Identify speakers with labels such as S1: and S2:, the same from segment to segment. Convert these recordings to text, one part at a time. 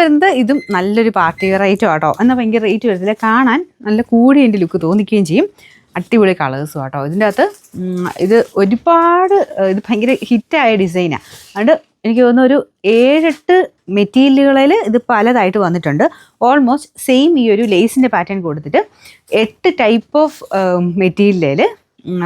S1: വരുന്നത് ഇതും നല്ലൊരു പാർട്ടി വെയർ ഐറ്റം ആട്ടോ. എന്നാൽ ഭയങ്കര റേറ്റ് വരുന്നില്ല, കാണാൻ നല്ല കൂടിയ എൻ്റെ ലുക്ക് തോന്നിക്കുകയും ചെയ്യും. അടിപൊളി കളേഴ്സും ആട്ടോ. ഇതിൻ്റെ അകത്ത് ഇത് ഒരുപാട് ഇത് ഭയങ്കര ഹിറ്റായ ഡിസൈനാണ്. അതുകൊണ്ട് എനിക്ക് തോന്നുന്നു ഒരു 7-8 മെറ്റീരിയലുകളിൽ ഇത് പലതായിട്ട് വന്നിട്ടുണ്ട്. ഓൾമോസ്റ്റ് സെയിം ഈ ഒരു ലേസിൻ്റെ പാറ്റേൺ കൊടുത്തിട്ട് 8 ടൈപ്പ് ഓഫ് മെറ്റീരിയലിൽ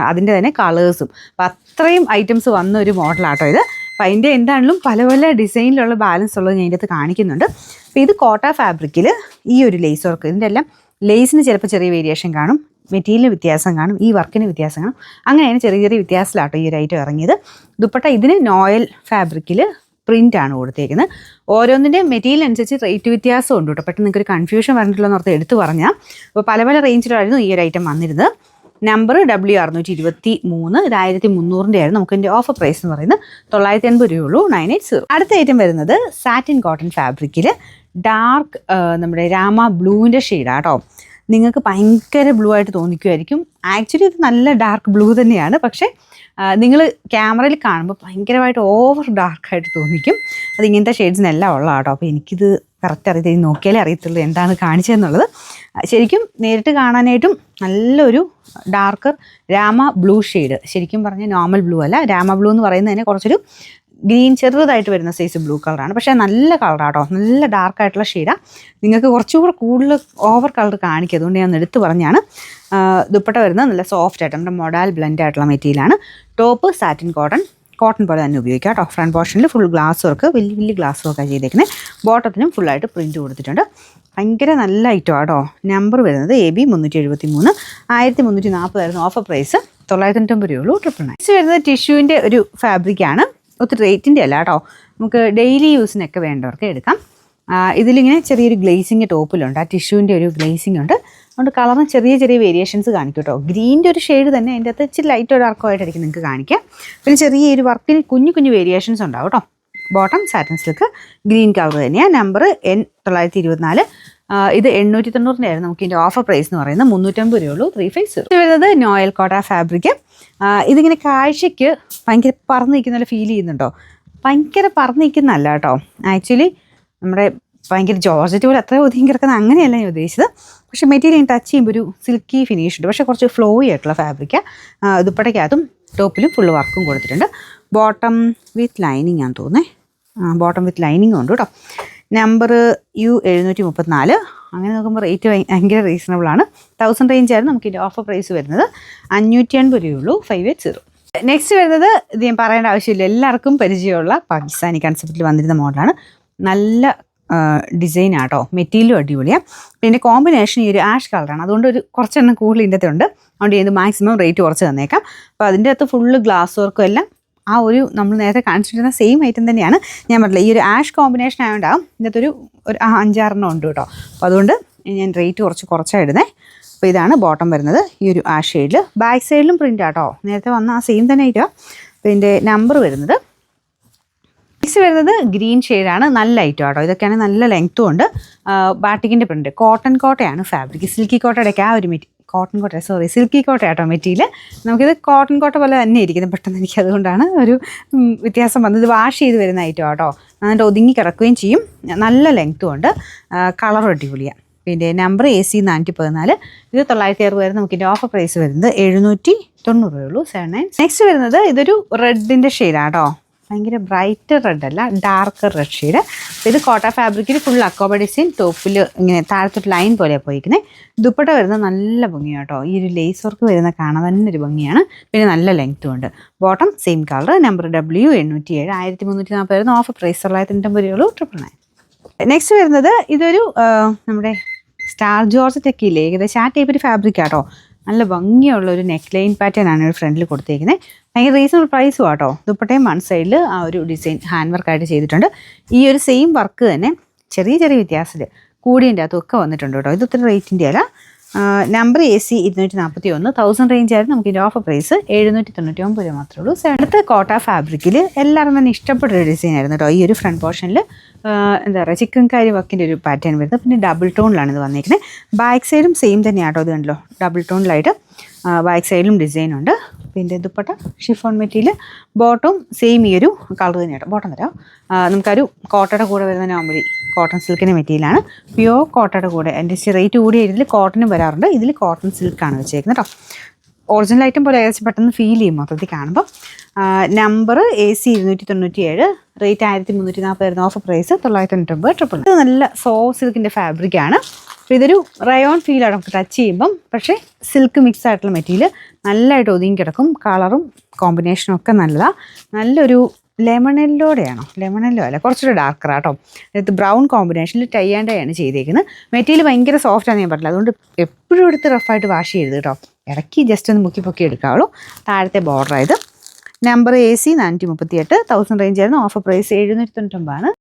S1: അതിൻ്റെ തന്നെ കളേഴ്സും, അപ്പം അത്രയും ഐറ്റംസ് വന്ന ഒരു മോഡലാട്ടോ ഇത്. അപ്പം അതിൻ്റെ എന്താണെങ്കിലും പല പല ഡിസൈനിലുള്ള ബാലൻസ് ഉള്ളത് ഞാൻ ഇതിൻ്റെ അകത്ത് കാണിക്കുന്നുണ്ട്. അപ്പോൾ ഇത് കോട്ട ഫാബ്രിക്കിൽ ഈ ഒരു ലേസ് വർക്ക്, ഇതിൻ്റെ എല്ലാം ലേസിന് ചിലപ്പോൾ ചെറിയ വേരിയേഷൻ കാണും, മെറ്റീരിയലിന് വ്യത്യാസം കാണും, ഈ വർക്കിന് വ്യത്യാസം കാണും. അങ്ങനെയാണ് ചെറിയ ചെറിയ വ്യത്യാസത്തിലാട്ടോ ഈ ഒരു ഐറ്റം ഇറങ്ങിയത്. ദുപ്പട്ട ഇതിന് നോയൽ ഫാബ്രിക്കിൽ പ്രിൻ്റാണ് കൊടുത്തേക്കുന്നത്. ഓരോന്നിൻ്റെ മെറ്റീരിയൽ അനുസരിച്ച് റേറ്റ് വ്യത്യാസം ഉണ്ട് കേട്ടോ. പെട്ടെന്ന് നിങ്ങൾക്കൊരു കൺഫ്യൂഷൻ പറഞ്ഞിട്ടുള്ളതെന്ന് ഓർത്ത് എടുത്ത് പറഞ്ഞാൽ. അപ്പോൾ പല പല റേഞ്ചിലായിരുന്നു ഈ ഒരു ഐറ്റം വന്നിരുന്നത്. നമ്പർ W623, ഇത് 1300 ആയിരുന്നു. നമുക്ക് ഇതിൻ്റെ ഓഫർ പ്രൈസ് എന്ന് പറയുന്നത് 980 രൂപയുള്ളൂ, 980. അടുത്ത ഐറ്റം വരുന്നത് സാറ്റിൻ കോട്ടൺ ഫാബ്രിക്കിൽ ഡാർക്ക് നമ്മുടെ രാമ ബ്ലൂവിൻ്റെ ഷെയ്ഡാട്ടോ. നിങ്ങൾക്ക് ഭയങ്കര ബ്ലൂ ആയിട്ട് തോന്നിക്കുമായിരിക്കും. ആക്ച്വലി ഇത് നല്ല ഡാർക്ക് ബ്ലൂ തന്നെയാണ്, പക്ഷേ നിങ്ങൾ ക്യാമറയിൽ കാണുമ്പോൾ ഭയങ്കരമായിട്ട് ഓവർ ഡാർക്കായിട്ട് തോന്നിക്കും. അത് ഇങ്ങനത്തെ ഷെയ്ഡ്സിനെല്ലാം ഉള്ള കേട്ടോ. അപ്പോൾ എനിക്കിത് കറക്റ്റ് അറിയത്തില്ല, നോക്കിയാലേ അറിയത്തുള്ളൂ എന്താണ് കാണിച്ചതെന്നുള്ളത്. ശരിക്കും നേരിട്ട് കാണാനായിട്ടും നല്ലൊരു ഡാർക്ക് രാമ ബ്ലൂ ഷെയ്ഡ്. ശരിക്കും പറഞ്ഞാൽ നോർമൽ ബ്ലൂ അല്ല, രാമ ബ്ലൂ എന്ന് പറയുന്നതിന് കുറച്ചൊരു ഗ്രീൻ ചെറുതായിട്ട് വരുന്ന സൈസ് ബ്ലൂ കളറാണ്. പക്ഷേ നല്ല കളറാട്ടോ, നല്ല ഡാർക്കായിട്ടുള്ള ഷെയ്ഡാണ്. നിങ്ങൾക്ക് കുറച്ചുകൂടെ കൂടുതൽ ഓവർ കളർ കാണിക്കും, അതുകൊണ്ട് ഞാൻ എടുത്ത് പറഞ്ഞാണ്. ദുപ്പട്ട വരുന്നത് നല്ല സോഫ്റ്റ് ആയിട്ട് നമ്മുടെ മൊഡാൽ ബ്ലെൻഡ് ആയിട്ടുള്ള മെറ്റീരിയലാണ്. ടോപ്പ് സാറ്റിൻ കോട്ടൺ പോലെ തന്നെ ഉപയോഗിക്കാം കേട്ടോ. ഫ്രണ്ട് പോർഷനിൽ ഫുൾ ഗ്ലാസ് വർക്ക്, വലിയ വലിയ ഗ്ലാസ് വർക്കാണ് ചെയ്തേക്കുന്നത്. ബോട്ടത്തിനും ഫുള്ളായിട്ട് പ്രിൻറ്റ് കൊടുത്തിട്ടുണ്ട്. ഭയങ്കര നല്ല ഐറ്റം ആട്ടോ. നമ്പർ വരുന്നത് AB 373, 1340 ആയിരുന്നു ഓഫർ പ്രൈസ്, 990 രൂപയുള്ളൂ, 999. നെക്സ്റ്റ് വരുന്നത് ടിഷ്യൂവിൻ്റെ ഒരു ഫാബ്രിക്കാണ്. ഒത്തിരി റേറ്റിൻ്റെ അല്ല കേട്ടോ, നമുക്ക് ഡെയിലി യൂസിനൊക്കെ വേണ്ടവർക്ക് എടുക്കാം. ഇതിലിങ്ങനെ ചെറിയൊരു ഗ്ലേസിങ് ടോപ്പിലുണ്ട്, ആ ടിഷ്യൂവിൻ്റെ ഒരു ഗ്ലേസിങ് ഉണ്ട്. അതുകൊണ്ട് കളറിന് ചെറിയ ചെറിയ വേരിയേഷൻസ് കാണിക്കും കേട്ടോ. ഗ്രീൻ്റെ ഒരു ഷെയ്ഡ് തന്നെ അതിൻ്റെ അകത്ത് ഇച്ചിരി ലൈറ്റ് ഒരു ആർക്കമായിട്ടായിരിക്കും നിങ്ങൾക്ക് കാണിക്കാം. പിന്നെ ചെറിയൊരു വർക്കിന് കുഞ്ഞു കുഞ്ഞു വേരിയേഷൻസ് ഉണ്ടാവും കേട്ടോ. Bottom satin silk green colour തന്നെയാണ്. നമ്പർ N924, ഇത് 890 ആയിരുന്നു. നമുക്ക് ഇതിൻ്റെ ഓഫർ പ്രൈസ് എന്ന് പറയുന്നത് 350 രൂപയുള്ളൂ, 350. ഇത് വരുന്നത് നോയൽ കോട്ട ഫാബ്രിക്. ഇതിങ്ങനെ കാഴ്ചയ്ക്ക് ഭയങ്കര പറന്ന് നിൽക്കുന്ന ഫീൽ ചെയ്യുന്നുണ്ടോ? ഭയങ്കര പറന്ന് നിൽക്കുന്നതല്ല കേട്ടോ. ആക്ച്വലി നമ്മുടെ ഭയങ്കര ജോർജറ്റ് പോലെ അത്ര ഒതുങ്ങി കിടക്കുന്ന അങ്ങനെയല്ല ഞാൻ ഉദ്ദേശിച്ചത്. പക്ഷേ മെറ്റീരിയൽ ടച്ച് ചെയ്യുമ്പോൾ ഒരു സിൽക്കി ഫിനിഷ് ഉണ്ട്, പക്ഷേ കുറച്ച് ഫ്ലോയി ആയിട്ടുള്ള ഫാബ്രിക്കാണ്. ദുപ്പട്ടയ്ക്കകത്തും ടോപ്പിലും ഫുള്ള് വർക്കും കൊടുത്തിട്ടുണ്ട്. ബോട്ടം വിത്ത് ലൈനിങ് ആണെന്ന് തോന്നുന്നത്. ബോട്ടം വിത്ത് ലൈനിങ് ഉണ്ട് കേട്ടോ. Number U734. അങ്ങനെ നോക്കുമ്പോൾ റേറ്റ് ഭയങ്കര റീസണബിളാണ്. 1000 റേഞ്ച് ആയിരുന്നു. നമുക്ക് ഇതിൻ്റെ ഓഫർ പ്രൈസ് വരുന്നത് 580 രൂപയുള്ളൂ, 580. നെക്സ്റ്റ് വരുന്നത് ഇത് ഞാൻ പറയേണ്ട ആവശ്യമില്ല, എല്ലാവർക്കും പരിചയമുള്ള പാകിസ്ഥാനി കൺസെപ്റ്റിൽ വന്നിരുന്ന മോഡലാണ്. നല്ല ഡിസൈൻ ആട്ടോ, മെറ്റീരിയലും അടിപൊളിയാണ്. പിന്നെ കോമ്പിനേഷൻ ഈ ഒരു ആഷ് കളറാണ്, അതുകൊണ്ട് ഒരു കുറച്ചെണ്ണം കൂടുതൽ ഇതിൻ്റെ അകത്തുണ്ട്. അതുകൊണ്ട് ഇത് മാക്സിമം റേറ്റ് കുറച്ച് തന്നേക്കാം. അപ്പോൾ അതിൻ്റെ അകത്ത് ഫുള്ള് ഗ്ലാസ് വർക്കും എല്ലാം ആ ഒരു നമ്മൾ നേരത്തെ കാണിച്ചിട്ടുന്ന സെയിം ഐറ്റം തന്നെയാണ്. ഞാൻ പറഞ്ഞില്ല, ഈ ഒരു ആഷ് കോമ്പിനേഷൻ ആയതുകൊണ്ടാകും ഇതിൻ്റെ ഒരു 5-6 ഉണ്ട് കേട്ടോ. അപ്പോൾ അതുകൊണ്ട് ഞാൻ റേറ്റ് കുറച്ചാണ് ഇടുന്നത്. അപ്പോൾ ഇതാണ് ബോട്ടം വരുന്നത്, ഈ ഒരു ആഷ് ഷെയ്ഡിൽ. ബാക്ക് സൈഡിലും പ്രിൻ്റ് ആട്ടോ, നേരത്തെ വന്ന ആ സെയിം തന്നെ ആയിട്ടാണ്. അപ്പോൾ ഇതിൻ്റെ നമ്പർ വരുന്നത്. നെക്സ്റ്റ് വരുന്നത് ഗ്രീൻ ഷെയ്ഡാണ്. നല്ല ഐറ്റം ആട്ടോ, ഇതൊക്കെയാണ് നല്ല ലെങ്ത്തും ഉണ്ട്. ബാട്ടിക്കിൻ്റെ പ്രിൻ്റ്, കോട്ടൺ കോട്ടയാണ് ഫാബ്രിക്. സിൽക്കി കോട്ടയുടെയൊക്കെ ആ ഒരു സിൽക്കി കോട്ട ആട്ടോ മെറ്റീരിയൽ. നമുക്കിത് കോട്ടൺ കോട്ട പോലെ തന്നെ ഇരിക്കുന്നത് പെട്ടെന്ന്, എനിക്ക് അതുകൊണ്ടാണ് ഒരു വ്യത്യാസം വന്നത്. ഇത് വാഷ് ചെയ്ത് വരുന്ന ഐറ്റം ആട്ടോ, നന്നായിട്ട് ഒതുങ്ങി കിടക്കുകയും ചെയ്യും. നല്ല ലെങ്ത്തും ഉണ്ട്, കളറും അടിപൊളിയാണ്. പിന്നെ നമ്പർ AC 414, ഇത് 960 ആയിരുന്നു. നമുക്കിൻ്റെ ഓഫർ പ്രൈസ് വരുന്നത് 790 രൂപയുള്ളൂ, 79. നെക്സ്റ്റ് വരുന്നത് ഇതൊരു റെഡിൻ്റെ ഷെയ്ഡാട്ടോ. ഭയങ്കര ബ്രൈറ്റ് റെഡ് അല്ല, ഡാർക്ക് റെഡ് ഷെയ്ഡ്. ഇത് കോട്ട ഫാബ്രിക്കിൽ ഫുൾ അക്കോബ ഡിസൈൻ, ടോപ്പിൽ ഇങ്ങനെ താഴത്തൊട്ട് ലൈൻ പോലെയാണ് പോയിരിക്കുന്നത്. ദുപ്പട്ട വരുന്നത് നല്ല ഭംഗിയാണ് കേട്ടോ. ഈ ഒരു ലേസ് വർക്ക് വരുന്ന കാണാൻ തന്നെ ഒരു ഭംഗിയാണ്. പിന്നെ നല്ല ലെങ്ത്തും ഉണ്ട്. Bottom same colour. Number W807, 1340 ആയിരുന്നു. ഓഫർ പ്രൈസ് 990 രൂപയുള്ളൂ, 999. നെക്സ്റ്റ് വരുന്നത് ഇതൊരു നമ്മുടെ സ്റ്റാർ ജോർജറ്റൊക്കെ ഇല്ലേ, ഏകദേശം ആ ടൈപ്പ് ഒരു ഫാബ്രിക് ആട്ടോ. നല്ല ഭംഗിയുള്ള ഒരു നെക്ക് ലൈൻ പാറ്റേൺ ആണ് ഒരു ഫ്രണ്ടിൽ കൊടുത്തേക്കുന്നത്. ഭയങ്കര റീസണബിൾ പ്രൈസും ആട്ടോ. ദുപ്പട്ടയും വൺ സൈഡിൽ ആ ഒരു ഡിസൈൻ ഹാൻഡ് വർക്കായിട്ട് ചെയ്തിട്ടുണ്ട്. ഈ ഒരു സെയിം വർക്ക് തന്നെ ചെറിയ ചെറിയ വ്യത്യാസത്തിൽ കൂടിയതിൻ്റെ അകത്തൊക്കെ വന്നിട്ടുണ്ട് കേട്ടോ. ഇത് ഒത്തിരി റേറ്റിൻ്റെ അല്ല. നമ്പർ AC 241, 1000 റേഞ്ച് ആയിരുന്നു. നമുക്ക് ഇതിൻ്റെ ഓഫർ പ്രൈസ് 799 രൂപ മാത്രമേ ഉള്ളൂ. അടുത്ത കോട്ട ഫാബ്രിക്കിൽ എല്ലാവരും തന്നെ ഇഷ്ടപ്പെട്ടൊരു ഡിസൈൻ ആയിരുന്നു കേട്ടോ. ഈ ഒരു ഫ്രണ്ട് പോർഷനിൽ എന്താ പറയുക, ചിക്കൻ കാരി വർക്കിൻ്റെ ഒരു പാറ്റേൺ വരുന്നത്. പിന്നെ ഡബിൾ ടോണിലാണ് ഇത് വന്നിരിക്കുന്നത്. ബാക്ക് സൈഡും സെയിം തന്നെയാണ് കേട്ടോ. ഇത് കണ്ടല്ലോ, ഡബിൾ ടോണിലായിട്ട് ബാക്ക് സൈഡിലും ഡിസൈൻ ഉണ്ട്. പിന്നെ dupatta chiffon material, bottom same ഈ ഒരു കളർ തന്നെയാണ്. ബോട്ടം തരാം. നമുക്കൊരു കോട്ടയുടെ കൂടെ വരുന്ന നോർമലി കോട്ടൺ സിൽക്കിൻ്റെ മെറ്റീരിയലാണ്. പ്യുവർ കോട്ടയുടെ കൂടെ എൻ്റെ റേറ്റ് കൂടിയ ഇതിൽ കോട്ടനും വരാറുണ്ട്. ഇതിൽ കോട്ടൺ സിൽക്കാണ് വെച്ചേക്കുന്നത് കേട്ടോ. ഒറിജിനൽ ഐറ്റം പോലെ ഏകദേശം പെട്ടെന്ന് ഫീൽ ചെയ്യും മൊത്തത്തിൽ കാണുമ്പോൾ. നമ്പർ AC 297, റേറ്റ് 1340 വരുന്ന, ഓഫർ പ്രൈസ് 999. ഇത് നല്ല സോഫ്റ്റ് സിൽക്കിൻ്റെ ഫാബ്രിക്കാണ്. അപ്പോൾ ഇതൊരു റയോൺ ഫീലാണ് നമുക്ക് ടച്ച് ചെയ്യുമ്പം. പക്ഷേ സിൽക്ക് മിക്സ് ആയിട്ടുള്ള മെറ്റീരിയൽ നല്ലതായിട്ട് ഒതുങ്ങി കിടക്കും. കളറും കോമ്പിനേഷനും ഒക്കെ നല്ലതാണ്. നല്ലൊരു ലെമണെല്ലോടെയാണോ, ലെമണെല്ലോ അല്ല, കുറച്ചുകൂടെ ഡാർക്കർ ആട്ടോ. ഇത് ബ്രൗൺ കോമ്പിനേഷനിൽ ടൈ ആൻഡ് ഡൈ ആണ് ചെയ്തേക്കുന്നത്. മെറ്റീരിയൽ ഭയങ്കര സോഫ്റ്റാണെന്ന് ഞാൻ പറഞ്ഞില്ല. അതുകൊണ്ട് എപ്പോഴും എടുത്ത് റഫായിട്ട് വാഷ് ചെയ്യരുത് കേട്ടോ. ഇടയ്ക്ക് ജസ്റ്റ് ഒന്ന് മുക്കി പൊക്കി എടുക്കാവുള്ളൂ. താഴത്തെ ബോർഡർ ആയത്. നമ്പർ AC 438, 1000 റേഞ്ച് ആയിരുന്നു. ഓഫർ പ്രൈസ് 799 ആണ്.